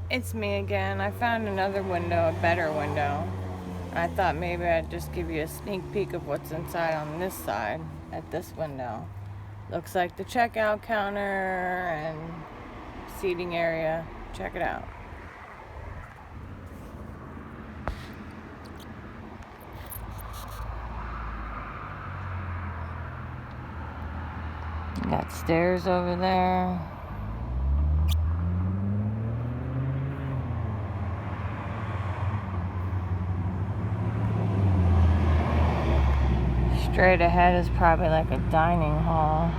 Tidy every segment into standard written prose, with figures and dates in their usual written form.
It's me again. I found another window, a better window. I thought maybe I'd just give you a sneak peek of what's inside on this side at this window. Looks like the checkout counter and seating area. Check it out. Got stairs over there. Straight ahead is probably like a dining hall.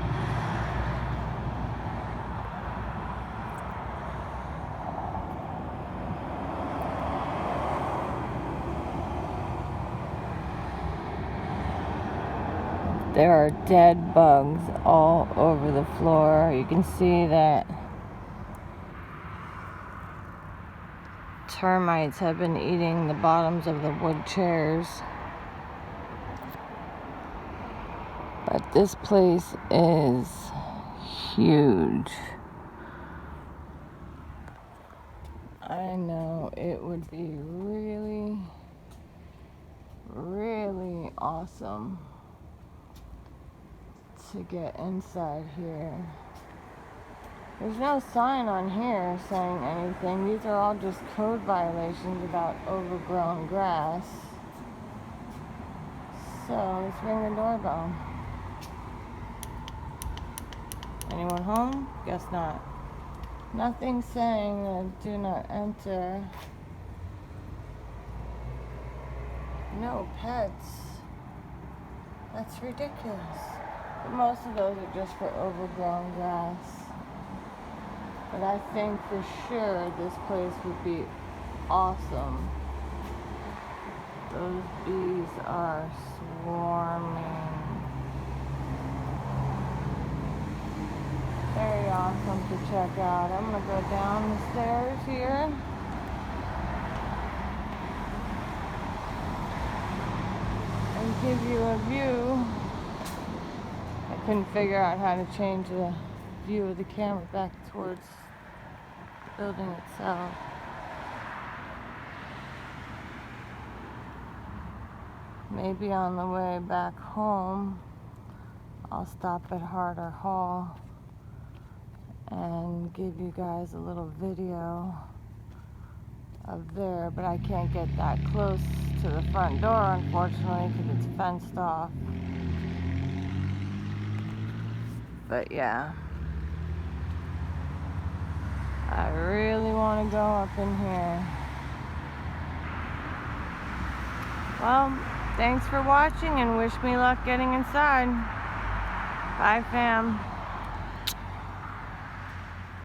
There are dead bugs all over the floor. You can see that termites have been eating the bottoms of the wood chairs. But this place is huge. I know it would be really, really awesome to get inside here. There's no sign on here saying anything. These are all just code violations about overgrown grass. So let's ring the doorbell. Anyone home? Guess not. Nothing saying do not enter. No pets. That's ridiculous. But most of those are just for overgrown grass. But I think for sure this place would be awesome. Those bees are swarming. Very awesome to check out. I'm going to go down the stairs here. And give you a view. I couldn't figure out how to change the view of the camera back towards the building itself. Maybe on the way back home, I'll stop at Harder Hall and give you guys a little video of there, but I can't get that close to the front door, unfortunately, because it's fenced off. But yeah, I really want to go up in here. Well, thanks for watching and wish me luck getting inside. Bye, fam.